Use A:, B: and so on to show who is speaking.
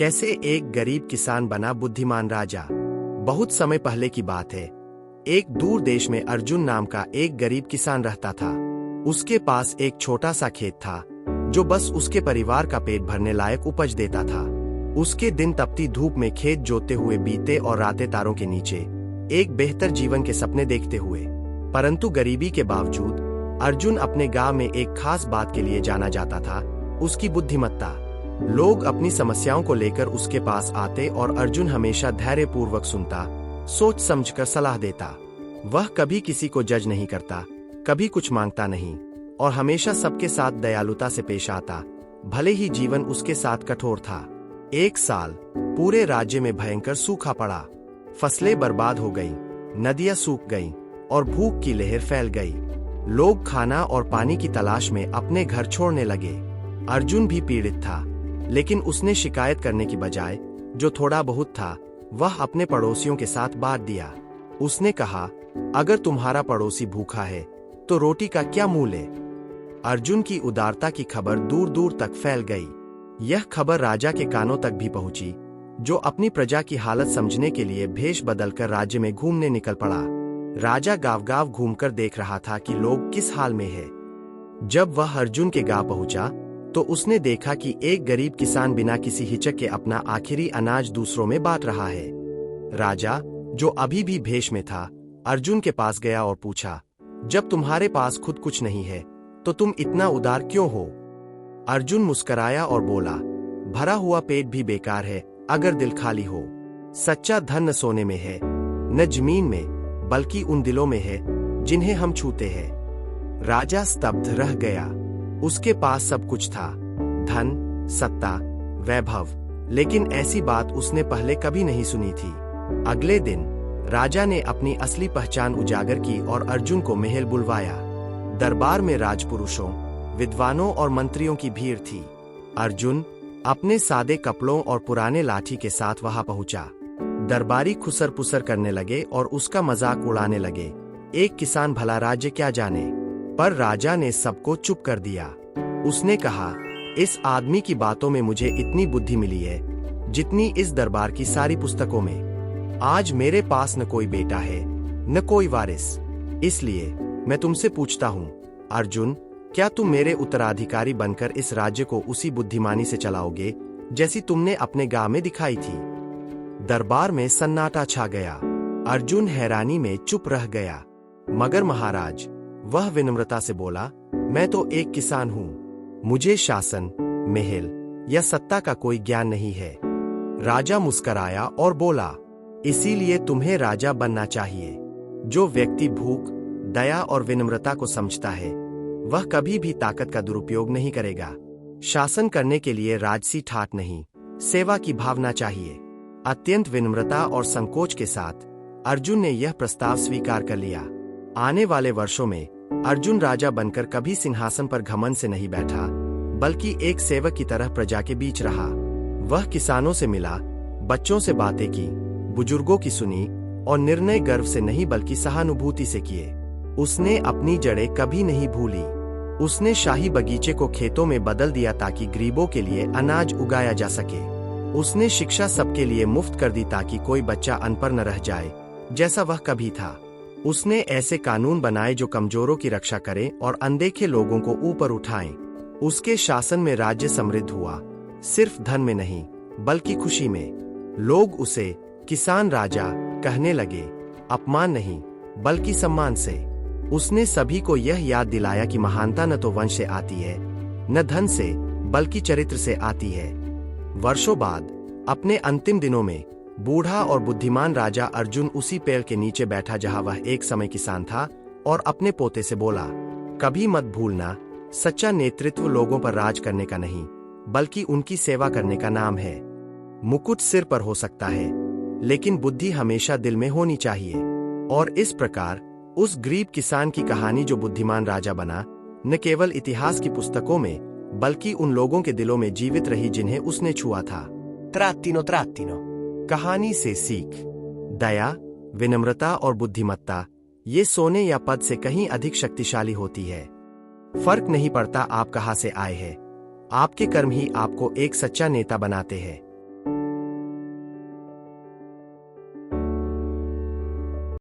A: कैसे एक गरीब किसान बना बुद्धिमान राजा। बहुत समय पहले की बात है। एक दूर देश में अर्जुन नाम का एक गरीब किसान रहता था। उसके पास एक छोटा सा खेत था जो बस उसके परिवार का पेट भरने लायक उपज देता था। उसके दिन तपती धूप में खेत जोतते हुए बीते और रातें तारों के नीचे एक बेहतर जीवन के सपने देखते हुए। परंतु गरीबी के बावजूद अर्जुन अपने गांव में एक खास बात के लिए जाना जाता था, उसकी बुद्धिमत्ता। लोग अपनी समस्याओं को लेकर उसके पास आते और अर्जुन हमेशा धैर्यपूर्वक सुनता, सोच समझकर सलाह देता। वह कभी किसी को जज नहीं करता, कभी कुछ मांगता नहीं और हमेशा सबके साथ दयालुता से पेश आता, भले ही जीवन उसके साथ कठोर था। एक साल पूरे राज्य में भयंकर सूखा पड़ा। फसलें बर्बाद हो गईं, नदियां सूख गईं और भूख की लहर फैल गई। लोग खाना और पानी की तलाश में अपने घर छोड़ने लगे। अर्जुन भी पीड़ित था, लेकिन उसने शिकायत करने की बजाय जो थोड़ा बहुत था वह अपने पड़ोसियों के साथ बांट दिया। उसने कहा, अगर तुम्हारा पड़ोसी भूखा है तो रोटी का क्या मूल्य है। अर्जुन की उदारता की खबर दूर दूर तक फैल गई। यह खबर राजा के कानों तक भी पहुंची, जो अपनी प्रजा की हालत समझने के लिए भेष बदलकर राज्य में घूमने निकल पड़ा। राजा गांव गांव घूमकर देख रहा था कि लोग किस हाल में है। जब वह अर्जुन के गांव पहुंचा तो उसने देखा कि एक गरीब किसान बिना किसी हिचक के अपना आखिरी अनाज दूसरों में बांट रहा है। राजा, जो अभी भी भेष में था, अर्जुन के पास गया और पूछा, जब तुम्हारे पास खुद कुछ नहीं है तो तुम इतना उदार क्यों हो। अर्जुन मुस्कराया और बोला, भरा हुआ पेट भी बेकार है अगर दिल खाली हो। सच्चा धन न सोने में है, न जमीन में, बल्कि उन दिलों में है जिन्हें हम छूते हैं। राजा स्तब्ध रह गया। उसके पास सब कुछ था, धन, सत्ता, वैभव, लेकिन ऐसी बात उसने पहले कभी नहीं सुनी थी। अगले दिन राजा ने अपनी असली पहचान उजागर की और अर्जुन को महल बुलवाया। दरबार में राजपुरुषों, विद्वानों और मंत्रियों की भीड़ थी। अर्जुन अपने सादे कपड़ों और पुराने लाठी के साथ वहां पहुंचा। दरबारी खुसर पुसर करने लगे और उसका मजाक उड़ाने लगे। एक किसान भला राज्य क्या जाने। पर राजा ने सबको चुप कर दिया। उसने कहा, इस आदमी की बातों में मुझे इतनी बुद्धि मिली है जितनी इस दरबार की सारी पुस्तकों में। आज मेरे पास न कोई बेटा है न कोई वारिस, इसलिए मैं तुमसे पूछता हूँ, अर्जुन, क्या तुम मेरे उत्तराधिकारी बनकर इस राज्य को उसी बुद्धिमानी से चलाओगे जैसी तुमने अपने गांव में दिखाई थी। दरबार में सन्नाटा छा गया। अर्जुन हैरानी में चुप रह गया। मगर महाराज, वह विनम्रता से बोला, मैं तो एक किसान हूँ, मुझे शासन, महल या सत्ता का कोई ज्ञान नहीं है। राजा मुस्कराया और बोला, इसीलिए तुम्हें राजा बनना चाहिए। जो व्यक्ति भूख, दया और विनम्रता को समझता है वह कभी भी ताकत का दुरुपयोग नहीं करेगा। शासन करने के लिए राजसी ठाट नहीं, सेवा की भावना चाहिए। अत्यंत विनम्रता और संकोच के साथ अर्जुन ने यह प्रस्ताव स्वीकार कर लिया। आने वाले वर्षों में अर्जुन राजा बनकर कभी सिंहासन पर घमंड से नहीं बैठा, बल्कि एक सेवक की तरह प्रजा के बीच रहा। वह किसानों से मिला, बच्चों से बातें की, बुजुर्गों की सुनी और निर्णय गर्व से नहीं बल्कि सहानुभूति से किए। उसने अपनी जड़ें कभी नहीं भूली। उसने शाही बगीचे को खेतों में बदल दिया ताकि गरीबों के लिए अनाज उगाया जा सके। उसने शिक्षा सबके लिए मुफ्त कर दी ताकि कोई बच्चा अनपढ़ न रह जाए जैसा वह कभी था। उसने ऐसे कानून बनाए जो कमजोरों की रक्षा करें और अनदेखे लोगों को ऊपर उठाएं। उसके शासन में राज्य समृद्ध हुआ, सिर्फ धन में नहीं बल्कि खुशी में। लोग उसे किसान राजा कहने लगे, अपमान नहीं बल्कि सम्मान से। उसने सभी को यह याद दिलाया कि महानता न तो वंश से आती है न धन से बल्कि चरित्र से आती है। वर्षों बाद अपने अंतिम दिनों में बूढ़ा और बुद्धिमान राजा अर्जुन उसी पेड़ के नीचे बैठा जहां वह एक समय किसान था और अपने पोते से बोला, कभी मत भूलना, सच्चा नेतृत्व लोगों पर राज करने का नहीं बल्कि उनकी सेवा करने का नाम है। मुकुट सिर पर हो सकता है लेकिन बुद्धि हमेशा दिल में होनी चाहिए। और इस प्रकार उस गरीब किसान की कहानी जो बुद्धिमान राजा बना, न केवल इतिहास की पुस्तकों में बल्कि उन लोगों के दिलों में जीवित रही जिन्हें उसने छुआ था। त्रात्तिनो कहानी से सीख। दया, विनम्रता और बुद्धिमत्ता ये सोने या पद से कहीं अधिक शक्तिशाली होती है। फर्क नहीं पड़ता आप कहां से आए हैं, आपके कर्म ही आपको एक सच्चा नेता बनाते हैं।